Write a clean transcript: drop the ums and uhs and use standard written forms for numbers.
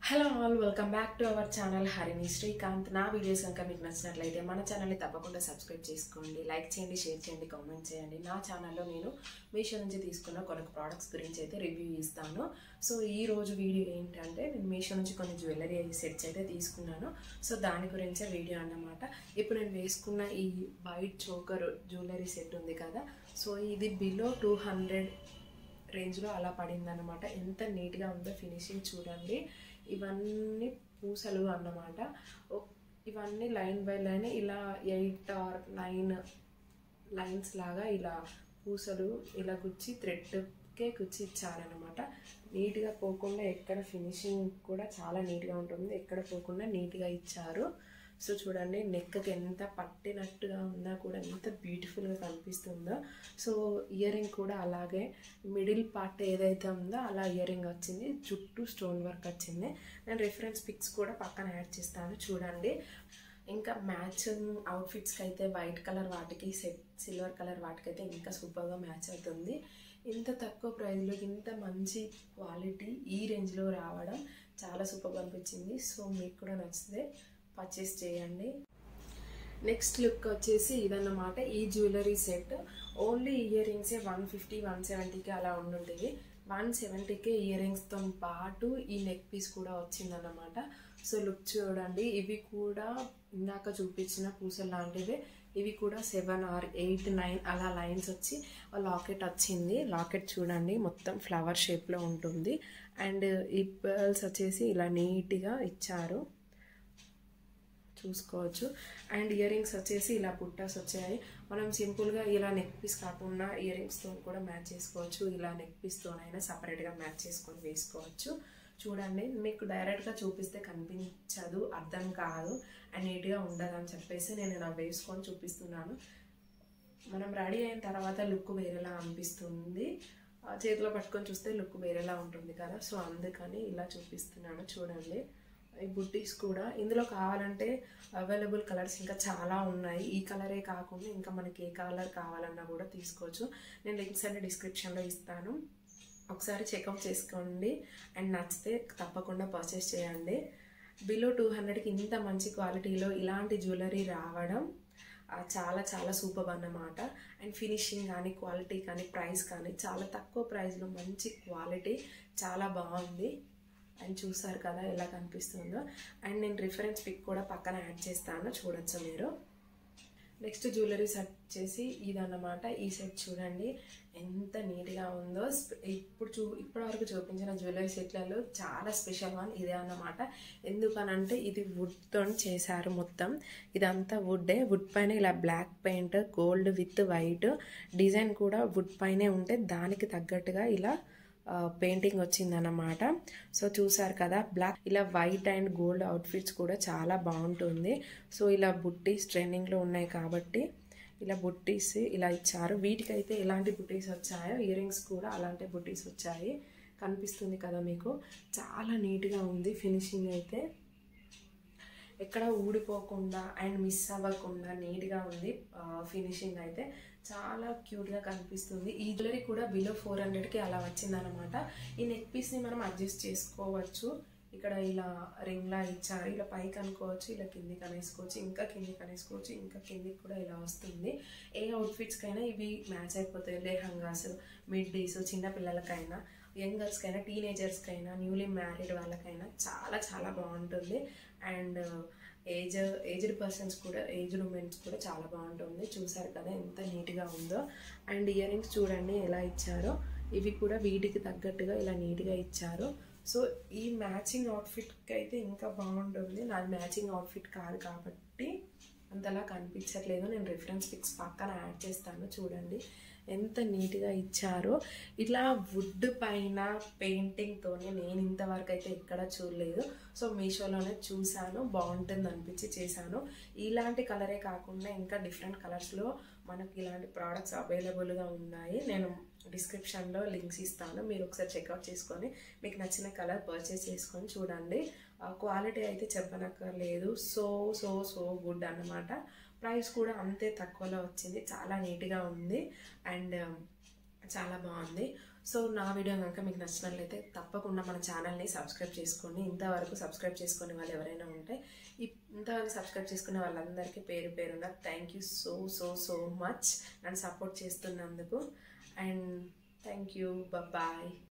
Hello all welcome back to our channel Harini Srikanth. నా videos కనుక మీకు నచ్చినట్లయితే మన ఛానల్ని తప్పకుండా సబ్స్క్రైబ్ చేసుకోండి, లైక్ చేయండి, షేర్ చేయండి, కామెంట్ చేయండి. నా ఛానల్లో నేను మీషో నుంచి తీసుకున్న కొన్ని ప్రోడక్ట్స్ గురించి అయితే రివ్యూ ఇస్తాను. సో ఈ రోజు వీడియో ఏంటంటే నేను మీషో నుంచి కొన్ని జ్యువెలరీ సెట్స్ అయితే తీసుకున్నాను. సో దాని గురించే వీడియో అన్నమాట. ఇప్పుడు నేను వేసుకున్న ఈ వైట్ చోకర్ జ్యువెలరీ సెట్ ఉంది కదా, సో ఇది బిలో 200 రేంజ్లో అలా పడిందన్నమాట. ఎంత నీట్గా ఉందో ఫినిషింగ్ చూడండి. ఇవన్నీ పూసలు అన్నమాట. ఇవన్నీ లైన్ బై లైన్ ఇలా 8 or 9 లైన్స్ లాగా ఇలా పూసలు ఇలా గుచ్చి థ్రెడ్కే గుచ్చి ఇచ్చారనమాట. నీట్గా పోకుండా ఎక్కడ ఫినిషింగ్ కూడా చాలా నీట్గా ఉంటుంది, ఎక్కడ పోకుండా నీట్గా ఇచ్చారు. సో చూడండి, నెక్కి ఎంత పట్టినట్టుగా ఉన్నా కూడా ఎంత బ్యూటిఫుల్గా కనిపిస్తుందో. సో ఇయర్ రింగ్ కూడా అలాగే మిడిల్ పార్ట్ ఏదైతే ఉందో అలా ఇయర్ రింగ్ వచ్చింది, చుట్టూ స్టోన్ వర్క్ వచ్చింది. నేను రిఫరెన్స్ పిక్స్ కూడా పక్కన యాడ్ చేస్తాను చూడండి. ఇంకా మ్యాచింగ్ అవుట్ఫిట్స్కి అయితే వైట్ కలర్ వాటికి సిల్వర్ కలర్ వాటికైతే ఇంకా సూపర్గా మ్యాచ్ అవుతుంది. ఇంత తక్కువ ప్రైస్లో ఇంత మంచి క్వాలిటీ ఈ రేంజ్లో రావడం చాలా సూపర్గా అనిపించింది. సో మీకు కూడా నచ్చితే పర్చేస్ చేయండి. నెక్స్ట్ లుక్ వచ్చేసి ఇదన్నమాట. ఈ జ్యువెలరీ సెట్ ఓన్లీ ఇయర్ రింగ్సే 150, 170కి అలా ఉండుండేవి. 170కే ఇయర్ రింగ్స్తో పాటు ఈ నెక్ పీస్ కూడా వచ్చిందన్నమాట. సో లుక్ చూడండి. ఇవి కూడా ఇందాక చూపించిన పూసలు లాంటివే. ఇవి కూడా 7 or 8, 9 అలా లైన్స్ వచ్చి లాకెట్ వచ్చింది. లాకెట్ చూడండి మొత్తం ఫ్లవర్ షేప్లో ఉంటుంది. అండ్ ఈ పర్ల్స్ వచ్చేసి ఇలా నీట్గా ఇచ్చారు, చూసుకోవచ్చు. అండ్ ఇయర్ రింగ్స్ వచ్చేసి ఇలా బుట్టాస్ వచ్చాయి. మనం సింపుల్గా ఇలా నెక్ పీస్ కాకుండా ఇయర్ రింగ్స్తో కూడా మ్యాచ్ చేసుకోవచ్చు. ఇలా నెక్ పీస్తోనైనా సపరేట్గా మ్యాచ్ చేసుకొని వేసుకోవచ్చు. చూడండి, మీకు డైరెక్ట్గా చూపిస్తే కనిపించదు, అర్థం కాదు, అండ్ నీట్గా ఉండదు అని చెప్పేసి నేను ఇలా వేసుకొని చూపిస్తున్నాను. మనం రెడీ అయిన తర్వాత లుక్ వేరేలా అనిపిస్తుంది, చేతిలో పట్టుకొని చూస్తే లుక్ వేరేలా ఉంటుంది కదా. సో అందుకని ఇలా చూపిస్తున్నాను చూడండి. ఈ బుట్టీస్ కూడా ఇందులో కావాలంటే అవైలబుల్ కలర్స్ ఇంకా చాలా ఉన్నాయి. ఈ కలరే కాకుండా ఇంకా మనకి ఏ కలర్ కావాలన్నా కూడా తీసుకోవచ్చు. నేను లింక్స్ అన్ని డిస్క్రిప్షన్లో ఇస్తాను, ఒకసారి చెక్అవుట్ చేసుకోండి. అండ్ నచ్చితే తప్పకుండా పర్చేస్ చేయండి. బిలో 200కి ఇంత మంచి క్వాలిటీలో ఇలాంటి జ్యువెలరీ రావడం చాలా చాలా సూపర్ అన్నమాట. అండ్ ఫినిషింగ్ కానీ క్వాలిటీ కానీ ప్రైస్ కానీ చాలా తక్కువ ప్రైస్లో మంచి క్వాలిటీ, చాలా బాగుంది. అండ్ చూసారు కదా ఎలా కనిపిస్తుందో. అండ్ నేను రిఫరెన్స్ పిక్ కూడా పక్కన యాడ్ చేస్తాను, చూడొచ్చు మీరు. నెక్స్ట్ జ్యువెలరీ సెట్ వచ్చేసి ఇదన్నమాట. ఈ సెట్ చూడండి ఎంత నీట్గా ఉందో. ఇప్పటివరకు చూపించిన జ్యువెలరీ సెట్లలో చాలా స్పెషల్ వన్ ఇదే అన్నమాట. ఎందుకనంటే ఇది వుడ్తో చేశారు మొత్తం. ఇదంతా వుడ్డే. వుడ్ పైన ఇలా black paint, gold with white design కూడా వుడ్ పైనే ఉంటే దానికి తగ్గట్టుగా ఇలా పెయింటింగ్ వచ్చిందన్నమాట. సో చూసారు కదా, బ్లాక్ ఇలా వైట్ అండ్ గోల్డ్ అవుట్ఫిట్స్ కూడా చాలా బాగుంటుంది. సో ఇలా బుట్టీస్ ట్రెండింగ్లో ఉన్నాయి కాబట్టి ఇలా బుట్టీస్ ఇలా ఇచ్చారు. వీటికైతే ఎలాంటి బుట్టీస్ వచ్చాయో ఇయర్ రింగ్స్ కూడా అలాంటి బుట్టీస్ వచ్చాయి. కనిపిస్తుంది కదా మీకు, చాలా నీట్గా ఉంది. ఫినిషింగ్ అయితే ఎక్కడ ఊడిపోకుండా అండ్ మిస్ అవ్వకుండా నీట్గా ఉంది. ఫినిషింగ్ అయితే చాలా క్యూట్గా కనిపిస్తుంది. ఈ జ్యువెలరీ కూడా బిలో 400కి అలా వచ్చిందనమాట. ఈ నెక్ పీస్ని మనం అడ్జస్ట్ చేసుకోవచ్చు. ఇక్కడ ఇలా రింగ్లా ఇచ్చారు, ఇలా పైకి అనుకోవచ్చు, ఇలా కిందికి అనేసుకోవచ్చు, ఇంకా కిందికి అనేసుకోవచ్చు, ఇంకా కిందికి కూడా ఇలా వస్తుంది. ఏ అవుట్ఫిట్స్కైనా ఇవి మ్యాచ్ అయిపోతాయి. లేహంగాస్, మిడ్డీస్, చిన్నపిల్లలకైనా, యంగ్ గర్ల్స్కైనా, టీనేజర్స్కైనా, న్యూలీ మ్యారీడ్ వాళ్ళకైనా చాలా చాలా బాగుంటుంది. అండ్ ఏజ్డ్ పర్సన్స్ కూడా, ఏజ్డ్ ఉమెన్స్ కూడా చాలా బాగుంటుంది. చూసారు కదా ఎంత నీట్గా ఉందో. అండ్ ఇయర్ రింగ్స్ చూడండి ఎలా ఇచ్చారో. ఇవి కూడా వీటికి తగ్గట్టుగా ఇలా నీట్గా ఇచ్చారు. సో ఈ మ్యాచింగ్ అవుట్ఫిట్కి అయితే ఇంకా బాగుంటుంది. నాది మ్యాచింగ్ అవుట్ఫిట్ కాదు కాబట్టి అంతలా కనిపించట్లేదు. నేను రిఫరెన్స్ పిక్స్ పక్కన యాడ్ చేస్తాను చూడండి ఎంత నీట్గా ఇచ్చారో. ఇలా వుడ్ పైన పెయింటింగ్తోనే నేను ఇంతవరకు అయితే ఎక్కడ చూడలేదు. సో మీషోలోనే చూశాను, బాగుంటుంది అనిపించి చేశాను. ఇలాంటి కలరే కాకుండా ఇంకా డిఫరెంట్ కలర్స్లో మనకి ఇలాంటి ప్రోడక్ట్స్ అవైలబుల్గా ఉన్నాయి. నేను డిస్క్రిప్షన్లో లింక్స్ ఇస్తాను, మీరు ఒకసారి చెక్అవుట్ చేసుకొని మీకు నచ్చిన కలర్ పర్చేస్ చేసుకొని చూడండి. క్వాలిటీ అయితే చెప్పనక్కర్లేదు, సో సో సో గుడ్ అన్నమాట. ప్రైస్ కూడా అంతే తక్కువలో వచ్చింది, చాలా నీట్గా ఉంది అండ్ చాలా బాగుంది. సో నా వీడియో కనుక మీకు నచ్చినట్లయితే తప్పకుండా మన ఛానల్ని సబ్స్క్రైబ్ చేసుకోండి. ఇంతవరకు సబ్స్క్రైబ్ చేసుకునే వాళ్ళు ఎవరైనా ఉంటే ఇంతవరకు సబ్స్క్రైబ్ చేసుకునే వాళ్ళందరికీ పేరు పేరున థ్యాంక్ యూ సో మచ్ నన్ను సపోర్ట్ చేస్తున్నందుకు. And thank you. బాయ్.